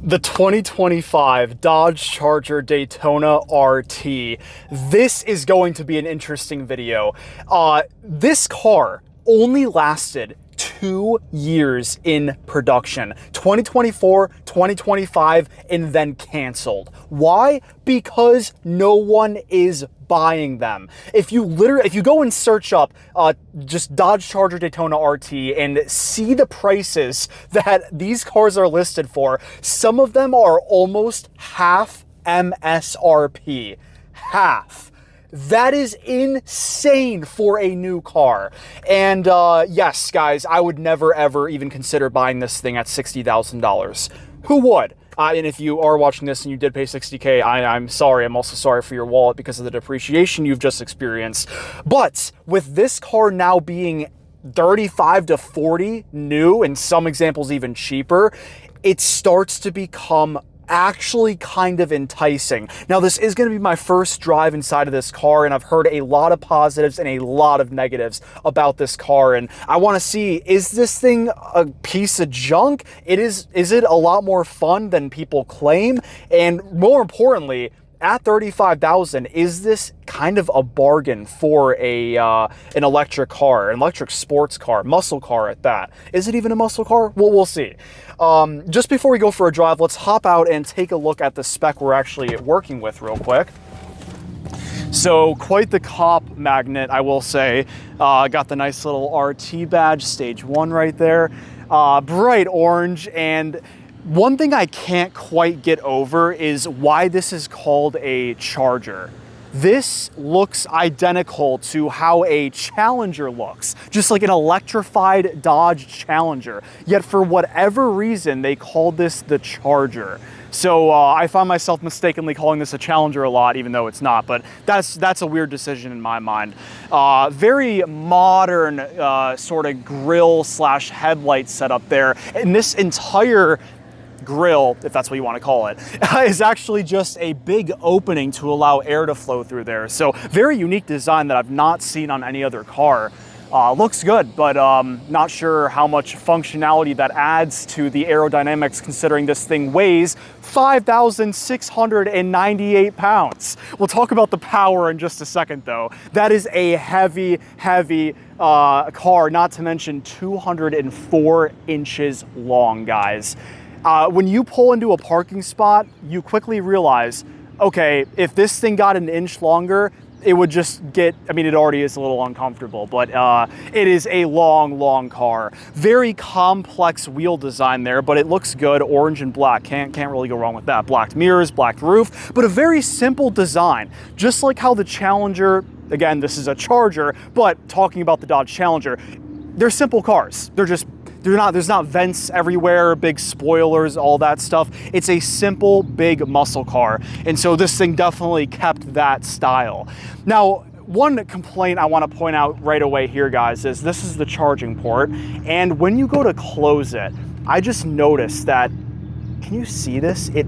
The 2025 Dodge Charger Daytona RT. This is going to be an interesting video. This car only lasted 2 years in production, 2024, 2025, and then canceled. Why? Because no one is buying them. If you go and search up just Dodge Charger Daytona RT and see the prices that these cars are listed for, some of them are almost half MSRP. Half. That is insane for a new car. And yes, guys, I would never, ever even consider buying this thing at $60,000. Who would? And if you are watching this and you did pay $60K, I'm sorry. I'm also sorry for your wallet because of the depreciation you've just experienced. But with this car now being 35 to 40 new, and some examples even cheaper, it starts to become actually kind of enticing. Now, this is going to be my first drive inside of this car, and I've heard a lot of positives and a lot of negatives about this car, and I want to see, is this thing a piece of junk? Is it a lot more fun than people claim? And more importantly, at $35,000, is this kind of a bargain for an electric car, an electric sports car, muscle car at that? Is it even a muscle car? Well, we'll see. Just before we go for a drive, let's hop out and take a look at the spec we're actually working with real quick. So quite the cop magnet, I will say. Got the nice little RT badge, stage 1 right there. Bright orange, and one thing I can't quite get over is why this is called a Charger. This looks identical to how a Challenger looks, just like an electrified Dodge Challenger. Yet for whatever reason, they called this the Charger. So I find myself mistakenly calling this a Challenger a lot, even though it's not, but that's a weird decision in my mind. Very modern sort of grille slash headlight setup there. And this entire grill, if that's what you want to call it, is actually just a big opening to allow air to flow through there. So very unique design that I've not seen on any other car. Looks good, but not sure how much functionality that adds to the aerodynamics, considering this thing weighs 5,698 pounds. We'll talk about the power in just a second, though. That is a heavy, heavy car, not to mention 204 inches long, guys. When you pull into a parking spot, you quickly realize, okay, if this thing got an inch longer, it would just get, I mean, it already is a little uncomfortable, but it is a long, long car. Very complex wheel design there, but it looks good. Orange and black, can't really go wrong with that. Black mirrors, black roof, but a very simple design. Just like how the Challenger, again, this is a Charger, but talking about the Dodge Challenger, they're simple cars. There's not vents everywhere, big spoilers, all that stuff. It's a simple, big muscle car. And so this thing definitely kept that style. Now, one complaint I want to point out right away here, guys, is this is the charging port. And when you go to close it, I just noticed that, can you see this? It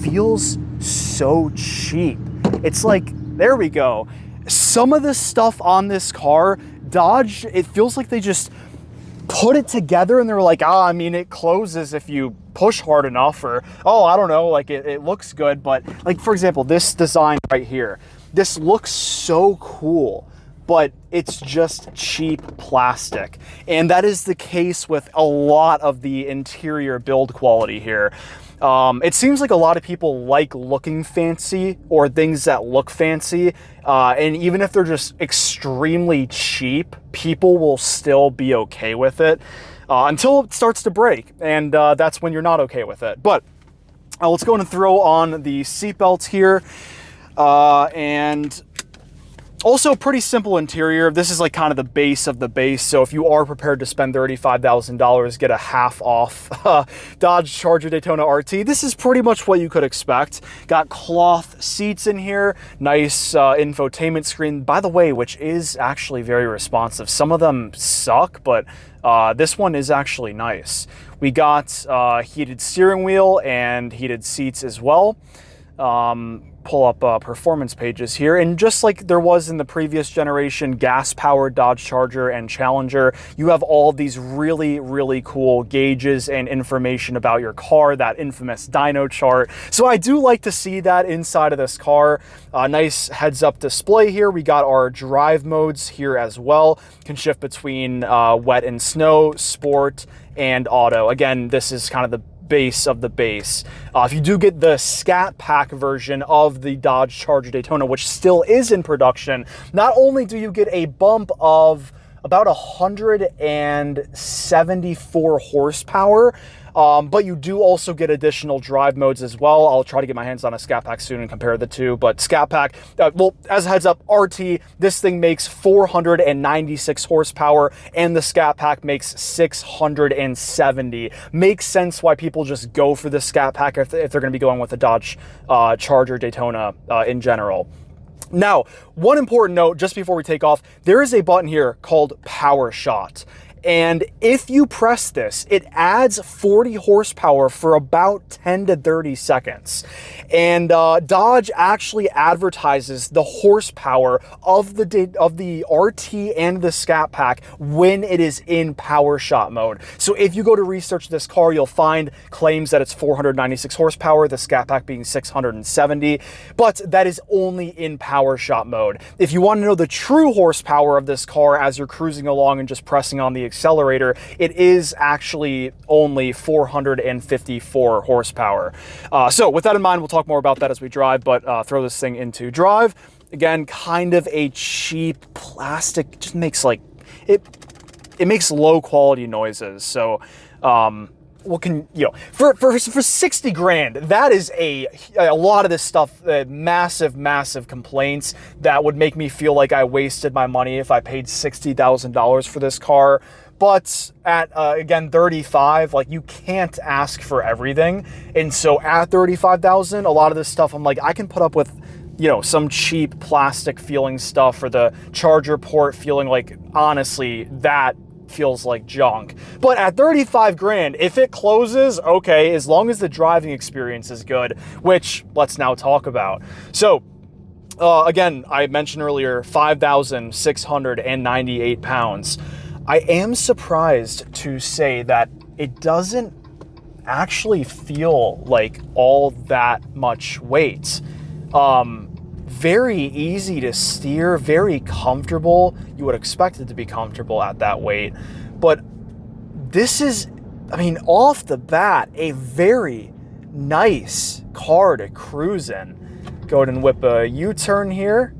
feels so cheap. It's like, there we go. Some of the stuff on this car, Dodge, it feels like they just put it together and they're like, I mean, it closes if you push hard enough, or, oh, I don't know, like it looks good. But like, for example, this design right here, this looks so cool, but it's just cheap plastic. And that is the case with a lot of the interior build quality here. It seems like a lot of people like looking fancy or things that look fancy. And even if they're just extremely cheap, people will still be okay with it until it starts to break. And that's when you're not okay with it. But let's go and throw on the seatbelts here. And also pretty simple interior. This is like kind of the base of the base. So if you are prepared to spend $35,000, get a half off Dodge Charger Daytona RT. This is pretty much what you could expect. Got cloth seats in here. Nice infotainment screen, by the way, which is actually very responsive. Some of them suck, but this one is actually nice. We got heated steering wheel and heated seats as well. pull up performance pages here, and just like there was in the previous generation gas-powered Dodge Charger and Challenger, you have all these really cool gauges and information about your car, that infamous dyno chart. So I do like to see that inside of this car. Nice heads-up display here. We got our drive modes here as well. Can shift between wet and snow, sport, and auto. Again, this is kind of the base of the base. If you do get the Scat Pack version of the Dodge Charger Daytona, which still is in production, not only do you get a bump of about 174 horsepower, but you do also get additional drive modes as well. I'll try to get my hands on a Scat Pack soon and compare the two, but Scat Pack, well, as a heads up, RT, this thing makes 496 horsepower, and the Scat Pack makes 670. Makes sense why people just go for the Scat Pack if they're going to be going with the Dodge Charger Daytona in general. Now, one important note just before we take off, there is a button here called Power Shot. And if you press this, it adds 40 horsepower for about 10 to 30 seconds. And Dodge actually advertises the horsepower of the RT and the Scat Pack when it is in Power Shot mode. So if you go to research this car, you'll find claims that it's 496 horsepower, the Scat Pack being 670, but that is only in Power Shot mode. If you want to know the true horsepower of this car as you're cruising along and just pressing on the accelerator, it is actually only 454 horsepower. So with that in mind, we'll talk more about that as we drive, but throw this thing into drive. Again, kind of a cheap plastic, just makes like, it makes low quality noises. So, what can, you know, for 60 grand, that is a lot of this stuff, massive complaints that would make me feel like I wasted my money if I paid $60,000 for this car. But at, again, 35, like, you can't ask for everything. And so at 35,000, a lot of this stuff, I'm like, I can put up with, you know, some cheap plastic feeling stuff, or the charger port feeling like, honestly, that feels like junk. But at 35 grand, if it closes, okay, as long as the driving experience is good, which let's now talk about. So, again, I mentioned earlier, 5,698 pounds. I am surprised to say that it doesn't actually feel like all that much weight. Very easy to steer, very comfortable. You would expect it to be comfortable at that weight. But this is, I mean, off the bat, a very nice car to cruise in. Go ahead and whip a U-turn here.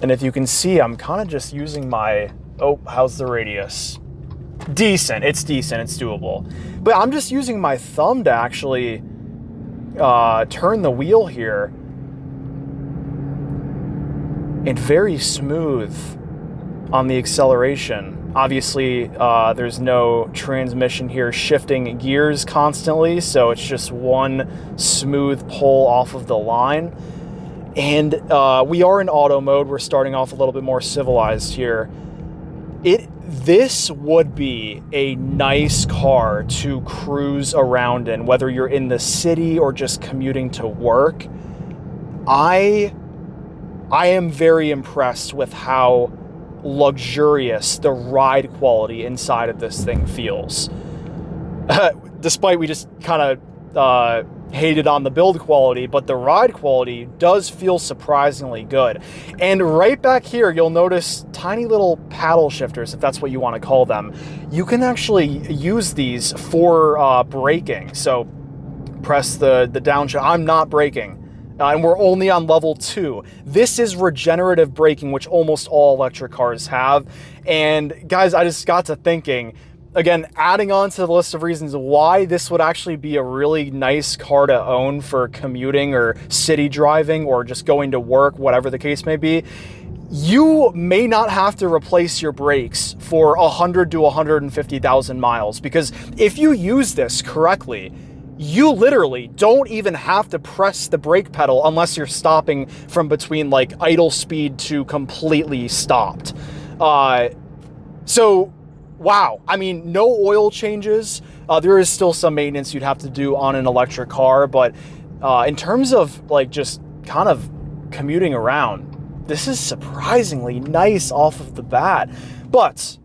And if you can see, I'm kind of just using my, oh, how's the radius? Decent, it's doable. But I'm just using my thumb to actually turn the wheel here. And very smooth on the acceleration. Obviously, there's no transmission here shifting gears constantly, so it's just one smooth pull off of the line. And we are in auto mode. We're starting off a little bit more civilized here. This would be a nice car to cruise around in, whether you're in the city or just commuting to work. I am very impressed with how luxurious the ride quality inside of this thing feels. Despite we just kind of hated on the build quality, but the ride quality does feel surprisingly good. And right back here, you'll notice tiny little paddle shifters, if that's what you want to call them. You can actually use these for braking. So press the down shift. I'm not braking. And we're only on level 2. This is regenerative braking, which almost all electric cars have. And guys, I just got to thinking, again, adding on to the list of reasons why this would actually be a really nice car to own for commuting or city driving or just going to work, whatever the case may be. You may not have to replace your brakes for 100 to 150,000 miles, because if you use this correctly, you literally don't even have to press the brake pedal unless you're stopping from between like idle speed to completely stopped. So, wow. I mean, no oil changes. There is still some maintenance you'd have to do on an electric car, but in terms of like just kind of commuting around, this is surprisingly nice off of the bat. But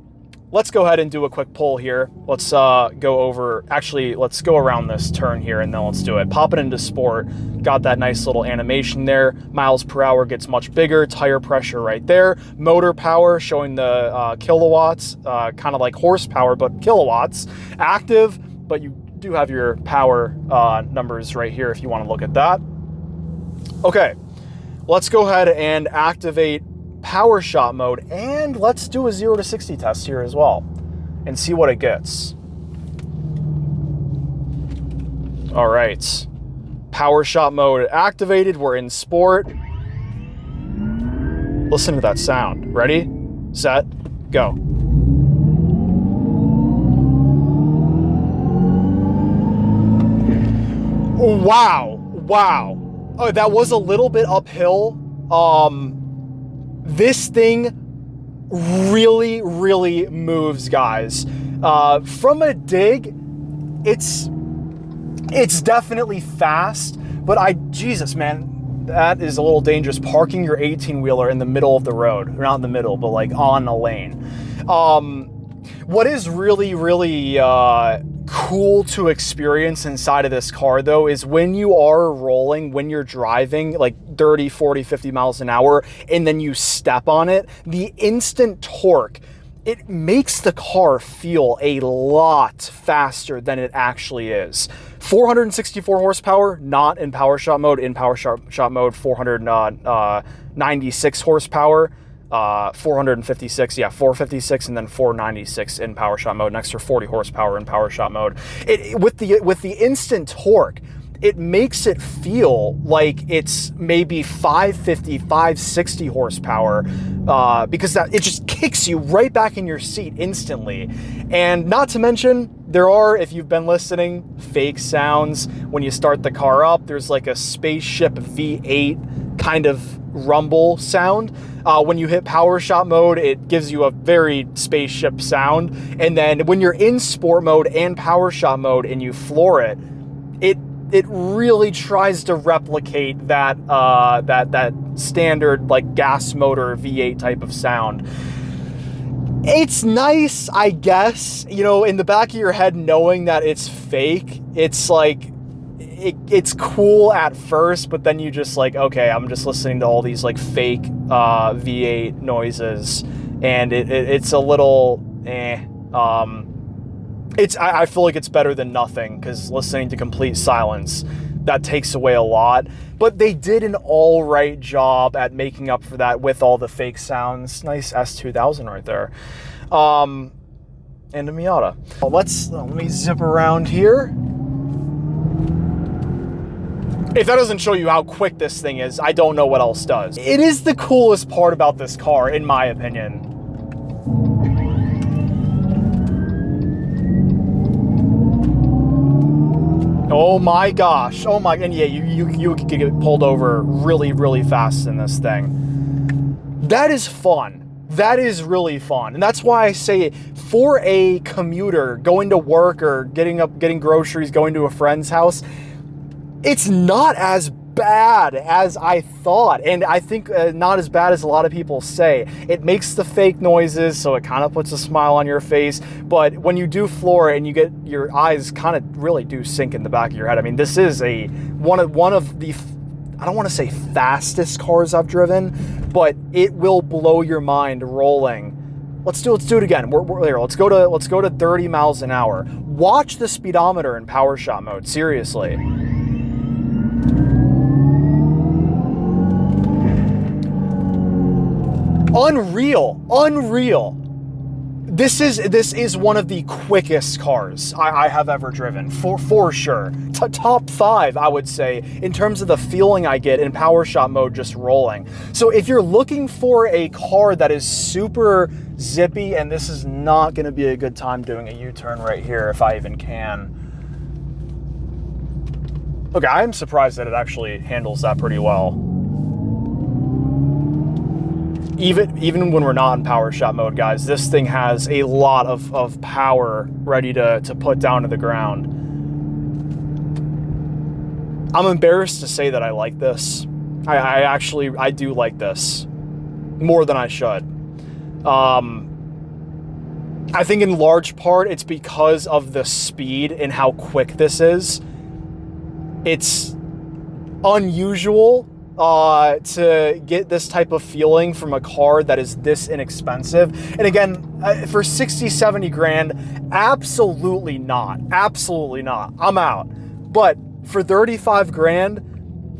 let's go ahead and do a quick pull here. Let's go over, actually, let's go around this turn here and then let's do it. Pop it into sport. Got that nice little animation there. Miles per hour gets much bigger. Tire pressure right there. Motor power showing the kilowatts, kind of like horsepower, but kilowatts. Active, but you do have your power numbers right here if you want to look at that. Okay, let's go ahead and activate power shot mode, and let's do a 0 to 60 test here as well and see what it gets. All right, power shot mode activated. We're in sport. Listen to that sound. Ready, set, go. Wow. Oh, that was a little bit uphill. This thing really moves, guys. From a dig, it's definitely fast, but Jesus, man, that is a little dangerous, parking your 18-wheeler in the middle of the road. Or not in the middle, but like on a lane. What is really cool to experience inside of this car, though, is when you are rolling, when you're driving like 30, 40, 50 miles an hour, and then you step on it, the instant torque, it makes the car feel a lot faster than it actually is. 464 horsepower, not in power shot mode. In power shot mode, 496 horsepower. 456, yeah, 456 and then 496 in power shot mode, an extra 40 horsepower in power shot mode. With the instant torque, it makes it feel like it's maybe 550, 560 horsepower, because it just kicks you right back in your seat instantly. And not to mention, there are, if you've been listening, fake sounds when you start the car up. There's like a spaceship V8 kind of rumble sound. When you hit power shot mode, it gives you a very spaceship sound. And then when you're in sport mode and power shot mode and you floor it, it really tries to replicate that that standard like gas motor V8 type of sound. It's nice, I guess, you know, in the back of your head, knowing that it's fake. It's like, it's cool at first, but then you just like, okay, I'm just listening to all these like fake V8 noises, and it's a little I feel like it's better than nothing, because listening to complete silence, that takes away a lot. But they did an all right job at making up for that with all the fake sounds. Nice S2000 right there. And a Miata. Let me zip around here. If that doesn't show you how quick this thing is, I don't know what else does. It is the coolest part about this car, in my opinion. Oh my gosh. Oh my, and yeah, you could get pulled over really fast in this thing. That is fun. That is really fun. And that's why I say, for a commuter going to work or getting groceries, going to a friend's house, it's not as bad as I thought, and I think not as bad as a lot of people say. It makes the fake noises, so it kind of puts a smile on your face, but when you do floor it and you get, your eyes kind of really do sink in the back of your head. I mean, this is one of the, I don't want to say fastest cars I've driven, but it will blow your mind rolling. Let's do it again. We're here. Let's go to 30 miles an hour. Watch the speedometer in power shot mode, seriously. Unreal. This is one of the quickest cars I have ever driven, for sure. Top 5, I would say, in terms of the feeling I get in power shot mode just rolling. So if you're looking for a car that is super zippy, and this is not going to be a good time doing a U-turn right here if I even can. Okay, I'm surprised that it actually handles that pretty well. Even when we're not in power shot mode, guys, this thing has a lot of power ready to put down to the ground. I'm embarrassed to say that I like this. I actually do like this more than I should. I think in large part it's because of the speed and how quick this is. It's unusual to get this type of feeling from a car that is this inexpensive. And again, for 60, 70 grand, absolutely not. Absolutely not. I'm out. But for 35 grand,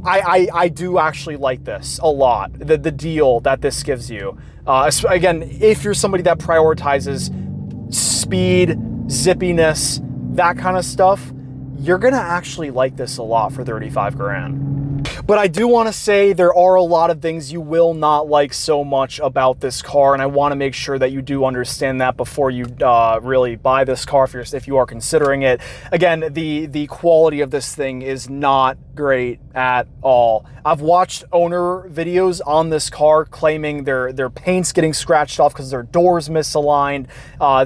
I do actually like this a lot. The deal that this gives you. Again, if you're somebody that prioritizes speed, zippiness, that kind of stuff, you're gonna actually like this a lot for 35 grand. But I do want to say there are a lot of things you will not like so much about this car, and I want to make sure that you do understand that before you really buy this car if you are considering it. Again, the quality of this thing is not great at all. I've watched owner videos on this car claiming their paint's getting scratched off because their door's misaligned,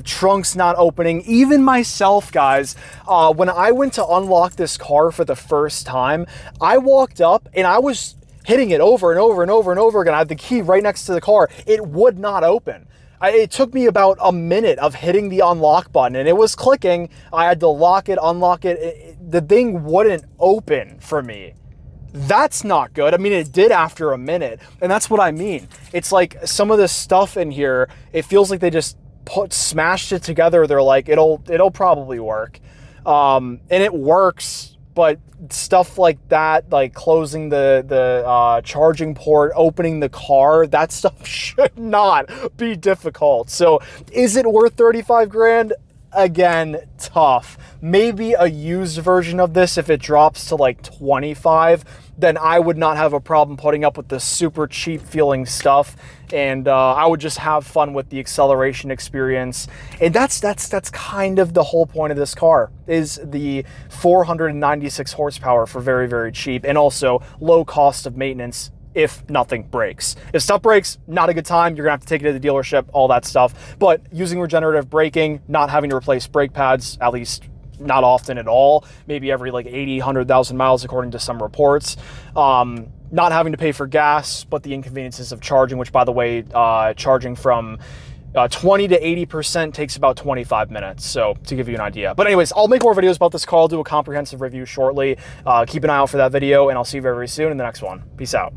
trunk's not opening. Even myself, guys, when I went to unlock this car for the first time, I walked up and I was hitting it over and over and over and over again. I had the key right next to the car. It would not open. It took me about a minute of hitting the unlock button and it was clicking. I had to lock it, unlock it. The thing wouldn't open for me. That's not good. I mean, it did after a minute, and that's what I mean. It's like some of this stuff in here, it feels like they just smashed it together. They're like, it'll probably work. And it works. But stuff like that, like closing the charging port, opening the car, that stuff should not be difficult. So is it worth 35 grand? Again, tough. Maybe a used version of this, if it drops to like 25, then I would not have a problem putting up with the super cheap feeling stuff, and I would just have fun with the acceleration experience. And that's kind of the whole point of this car, is the 496 horsepower for very, very cheap, and also low cost of maintenance if nothing breaks. If stuff breaks, not a good time. You're gonna have to take it to the dealership, all that stuff. But using regenerative braking, not having to replace brake pads, at least not often at all, maybe every like 80, 100,000 miles according to some reports. Not having to pay for gas, but the inconveniences of charging, which by the way, charging from 20 to 80% takes about 25 minutes, so to give you an idea. But anyways, I'll make more videos about this car. I'll do a comprehensive review shortly. Keep an eye out for that video, and I'll see you very, very soon in the next one. Peace out.